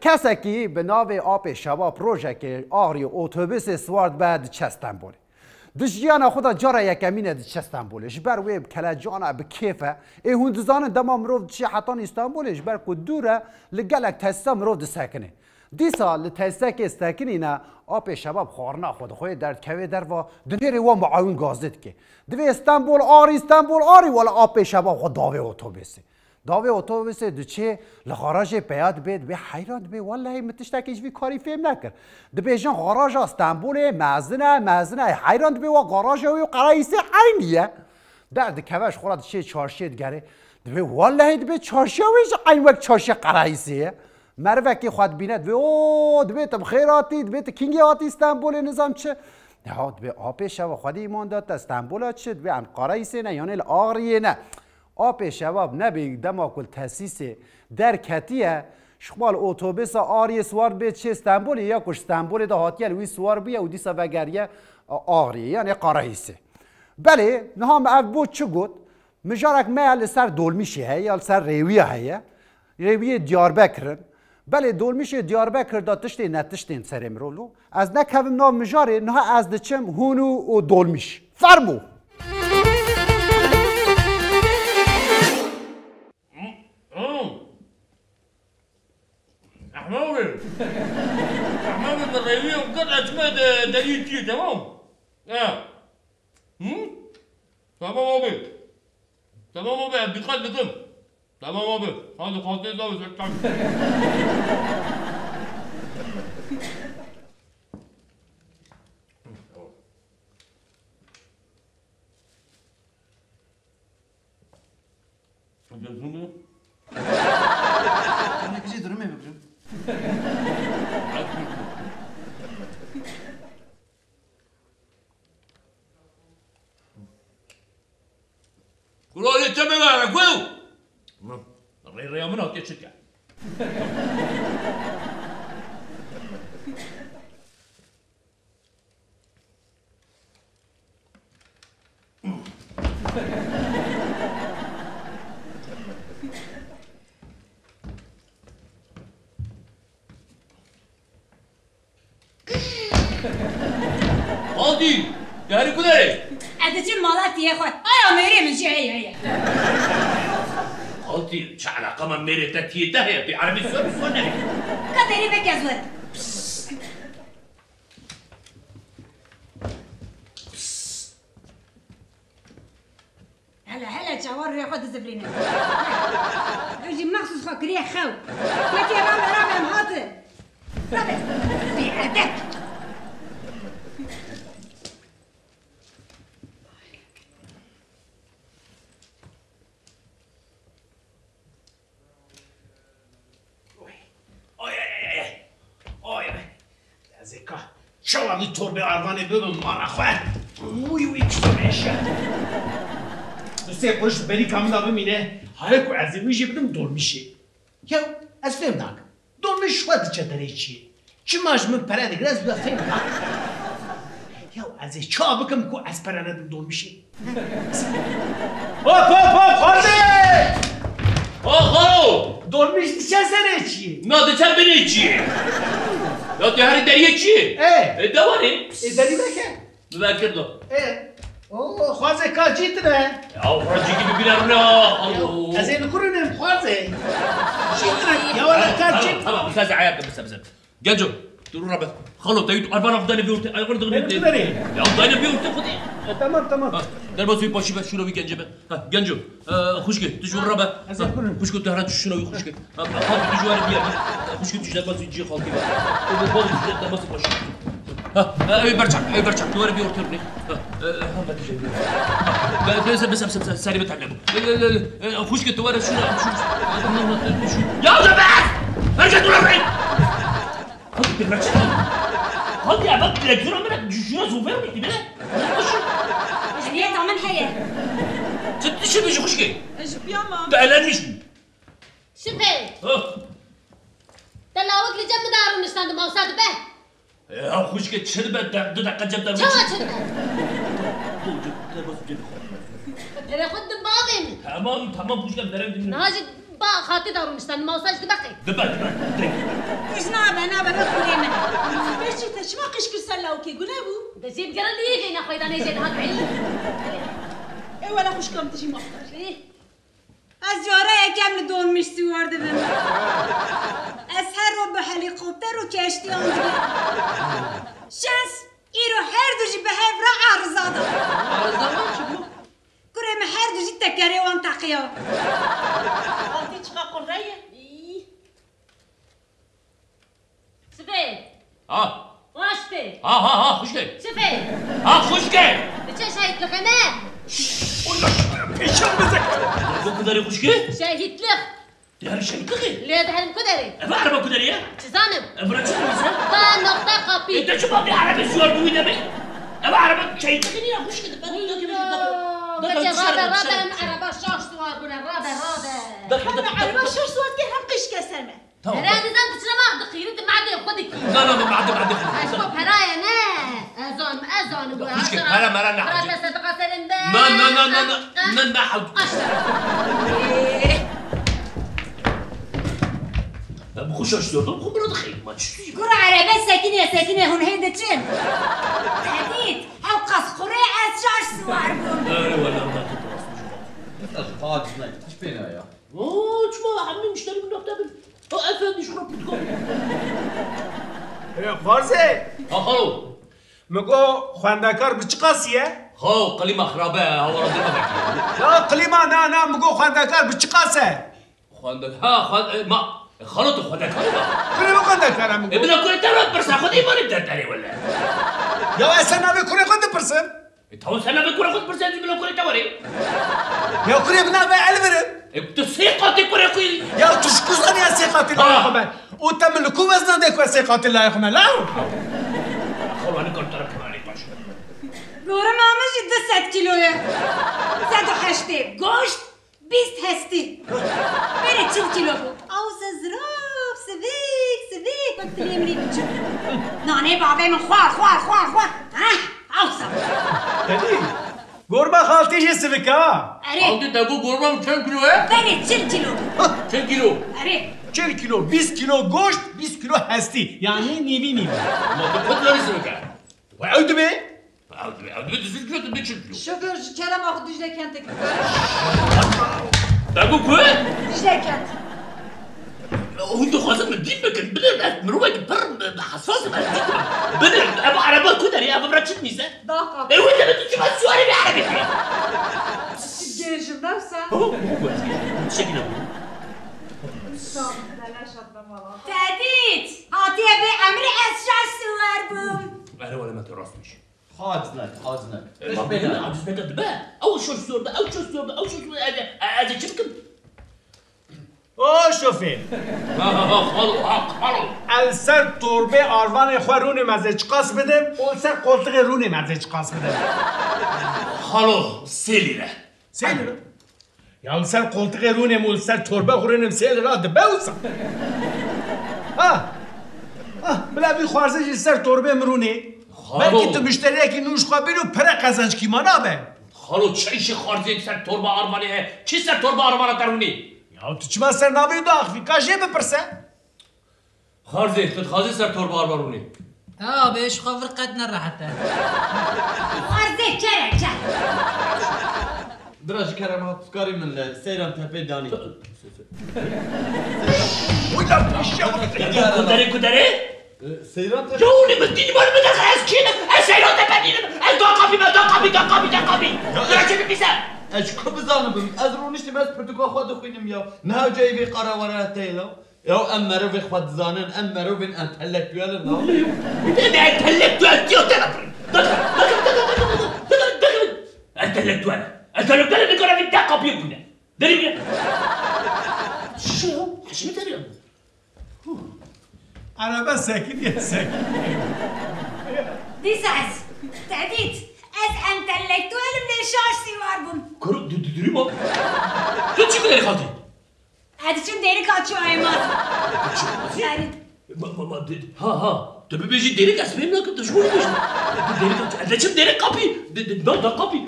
کسی که به نام آب شباب پروژه که آری اتوبوس سوارد بعد چستنبول دشیانا خدا جارا یکمینه چستنبولش بر وی کلا جانا به کیفه ای هندزان دمام رو چی حتی استانبولش بر کو دوره لگلک تستم رو ساکنه دی سال تستک استاکنی نه آب شباب خورنا خود در کوی در و دنیری و معاون گازد که دوی استانبول آری ولی آب شباب خود داوی اتوبوسی داوی اتوبوس دوچه لغاراژ پیاد بید به حیران به والله متشتکیش وی کاری فهم نکرد دبیجان غاراژ استانبول مزنه حیران به و غاراژ و قرایسه عینیه در دکوش خورد چه چارشید گره دبی والله دبی چارشویش عین وقت چارش قرایسه مروه که خود بیند و او دبی تم خیراتی دبی کینگی آتی استانبول نظام چه نه دبی آبش و خودی ایمان داد استانبول چه دبی ان قرایسه نه یعنی آریه نه آب شباب نبی دماغ تاسیس در کتیه شمال اتوبوس آری سوار به چه استانبول یا کش استانبول دهاتیه لوی سوار بیه و دیسا وگریه آری یعنی قرایسه بله نهم ابو چه گفت مجارک میل سر دولمیشه یا سر ریویه هیه ریویه دیاربکرن بله دولمیشه دیاربکر داتشتی نتشتین سر امرولو از نکویم نام مجاره نه از دچم هونو و دولمیش فرمو أحمد الريوية وقطعة اسمها دليل تمام؟ تمام أبي تمام أبي أبي قلبكم تمام أبي هذا خاطر ده وزكام أنا كذي درمي بكرم كلوا لي تمام أنا كلوا الريا منها تشكى هادي يعني كده عدتي مالات يا اخوي انا ميري من شيء هي هادي شو علاقة ما ميري تتيته هي بعربي سوري سوري كدري بك يا زود هلا جوار يا خد الزبرين اجي مخصوص خكريه خو يا رامي مهاطل رامي في عدك شو عم يطور بعرفاني بابن مار أخوان وي كسمعش بس يقولش بالي كامل بمينه هايك وعزيز ويجي بدم دور مشي يا أسفهم داك دور مش شو تشتري شيء چماش من پرده گرز بیا فهم داك يا عزيز شو بكم كو أسبرنا بدم دور مشي هوب خالد خالو دور مش چه سره چیه نه ده چه بینی چیه یا تو هری دریه چیه دواری داری بکن بکر دو اوه خوازه کا جیت نه او راجی کی ببینم نه از این کرونم خوازه جیت نه یا ولا کا جیت تمام استاذ عياد بس جاجو تقول ربع خلو تيجي أربعة أفضل بيوت أقول دغني يا أفضل بيوت خدي تمام در باز في باشی بس شنو بيجنجه جنجو خوشك تجور ربع خوشك تهرج شنو خوشك خالد تجور بيا خوشك تجور باز يجي خالد بيا باز در باز باشی أبي برجع تور بيوت ترني بس ساري بتعلمه خوشك تور شنو يا جماعة ارجع تور ربعي خد يا بنت الجزيرة منك جزيرة زوفيرني كده جبيت عمل حياة ست شو بيجي خشكي جبيا ماما تعالى نشوف شبه تلاوك لي جنب دار ونستند ما وصلت به يا خشكي تشربت دودك قد جبت شو شربت ترى خد باغن تمام خشكي درم ناجي با خاطی دارونستان ماساج دبقي دبا ايش نابا بكل من باش تشما قشكر سلاوكي قلابو تجيب قرن لي جينا خويا انا جيت هاك عيل اي ولا خوش كم تجي محتاج از جاره یکم دون مش سوارده بم از هر رو به هلیکوپتر و کشتی آن دیگه شانس ایرو هر دوجی به هف را عرضا دا کره من هر دوجی تکره وان تقیا آنتی چقا قرهیه؟ سفید واشته خوشگه سفید خوشگه بچه شاهد لخنه پیشم بزک کداری خوشگه؟ شاهد لخ دیاری شهید لخی؟ ليه دهن كدري افا عربا کداریه؟ تزانم افا چه نمیزه؟ با نقطة قابي انت چه بابی عربی سوار بویده بی؟ افا عربا شهید لخی نیا خوشگه بچه رابم عربا شاش سوار بنا رابه عربا شو سوات كي هم قش كسرمه هرادي زنت شنو ما دقيقة انت معدي خدك لا ما معدي اسكوب هرايا انا اذان خوشگه هرا مرا نحوجه رابه صدقة سلم بي نه نحوجه بخوشش دردم خب برو دخیل ما چی؟ كره عربة ساكنة هون هيدا تشن تهديد او قصقري از شاش سوار بم آره والله ما خالص ايش بينا يا شما عمي مشتري من نقطة افندي شو رب تقول خارزه خالو مگو خواندکار بچ قاسیه؟ خو قليمة خرابة هو ردي ما بحكي لا قلیما نه مگو خواندکار بچ قاسه خواندك ما خلط خواندك کنه خواندکار مگو بدنا كل ترى برسا خد ما نبدا تاني ولا یا اصلا نبی کنه خواند پرسن تو سنة بكره خد برسا بدنا كل توري یا کنه بنا به الورم بتسيقة تكره كل یا تشکوزانی از سیقات الله خمن او تملکو وزن دکو سیقات الله خمن لا خلو أنا كنت ترى كمان باش گوره مامش 200 کیلوه 108 گوشت 20 هستی بره 40 کیلو بود او زراب سویک وقت لیمری بچو نانه بابه من خوار اوسم هدی گربه خالتیش سویکا اره عودي تقول قربان كم كيلو إيه؟ بره 40 کیلو كم كيلو؟ اره 40 کیلو 20 کیلو گوشت 20 کیلو هستی یعنی نیوی ما تقول لا يسمعك و عود به عودي تزيد كيلو تبي كيلو شکر کلم آخو دیجده کن تقول كوي؟ دیجده کن وانت خاصة من دين مكان بدل مروج بر حساس ما بدل ابو عربة كده يا ابو براتشت ميزة داقا ايه وانت بتجيب السؤال بالعربي جيجم نفسه هو شكله تهدید هاتیه به امری از شاش سوار بوم انا ولا ما تراسمش حاضنك ايش ما بينا بينا عجز بينا دبا اول شو السؤال ده اول شو السؤال ده اول شو هذا شبكم او شوفی خالو السر تربه آروان خورون مزه چقاس بدم اول سر قلطق رون مزه چقاس بدم خالو سيليره سیل را یا اول سر قلطق رونم اول سر تربه خورونم سیل را دبه اوسا بلا بی خوارزش سر تربه مرونه بلکه تو مشتریه که نوش خواه بینو پر قزنج کی مانا به خالو چه خارجی سر تربه آروانه چی سر تربه آروانه درونی یا تو چما سر ناوی دو آخفی کاشه بپرسه خارجي تتخازي سر تربه آروانه بيش خافر قدنا حتى عرضه چه دراج كرم هاتسكاري من سيران تهبي داني كدري سيران تهبي جوني مديني مال مدخل اسكينه اسيرو تبنين الدقابي دقابي درجه المثال اش كبزانه بم ازرونشتي بس برتقال خود خوينم يا نها جاي في قرا ورا تيلو يو امرو في خود زانن امرو بن انتلكتوال نو ده انتلكتوال تيو تلبر انتلكتوال نقرا في الدقابي بنا دري شو حشمت اليوم انا بس ساكت يا ساكت دي ساس تهدید از انتلکتوال من شاش سوار بوم كرو دري ما تو چی کاری خاطی هدی چون دیری کاتشو ایماز یعنی ما ها تبي بيجي ديرك اسمين لك انت شو بيجي ديرك انت شو ديرك قبي ده قبي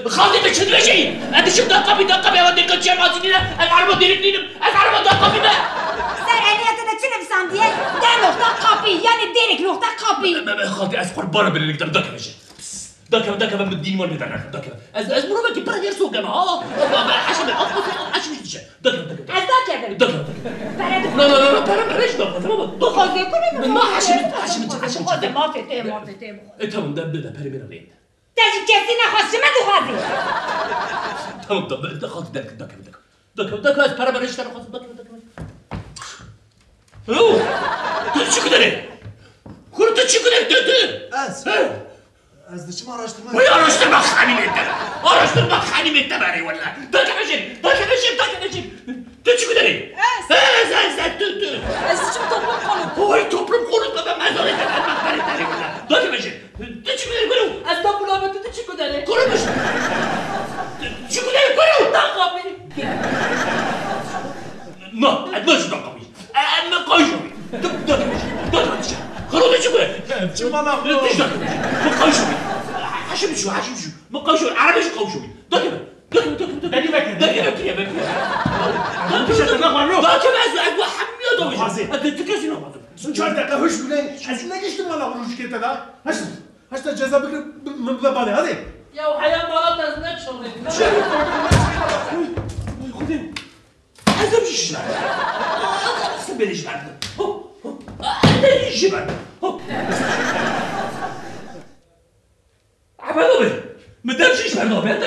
خالد انت شو بيجي انت شو ده قبي يا ودي كنت شيء مازينا العربه ديرك نيم العربه ده قبي ده سر عيني انت ده شنو بسانديه ده نقطه قبي يعني ديرك نقطه قبي خالد اسقر برا باللي نقدر ده كمان ده كمان بالدين ولا ده كمان از مرة ما كبر يرسو جماعة حشم الأفضل حشم الشيء ده ده لا بلاش ده خذي كل ما حشم خذي ما في تيم تمام ده بري من الرين تاجي كيسينا خاص ما تخذي تمام ده خلاص ده كمان برا بلاش ده خلاص ده كمان اوه تشكو ده ليه كنت تشكو ده از دچ ما araştırma. ويا araştırma خاني من التباري ولا ده كمان تشكو ده ليه از شو تطلب قلب هو يتوبرم قولوا بابا ما زال يتبع المقبرة ولا ده كمان تشكو ده قولوا از دا بلا بده چی کنه قولوا مش تشكو ده قولوا دا قابی ما ادمش ده قوي اما قايشوي ده خلونا تشكو Çi bana ليش ده ما قايشوي حشم شو ما قايشوي عربي شو قايشوي ده كمان بني بكر ده كمان مش هتنقل له ده كمان اقوى حميه ده Hazi. انت تكسي نو Sun 4 dakika hoş bile. Az ne geçtin bana bunu şirkete da? Haşta ceza bir bana hadi. یا و حیا مالات از نشونه هذا مش شعر هذا حسب لي شعر هذا الجبل عملوا به ما دامش شعر هذا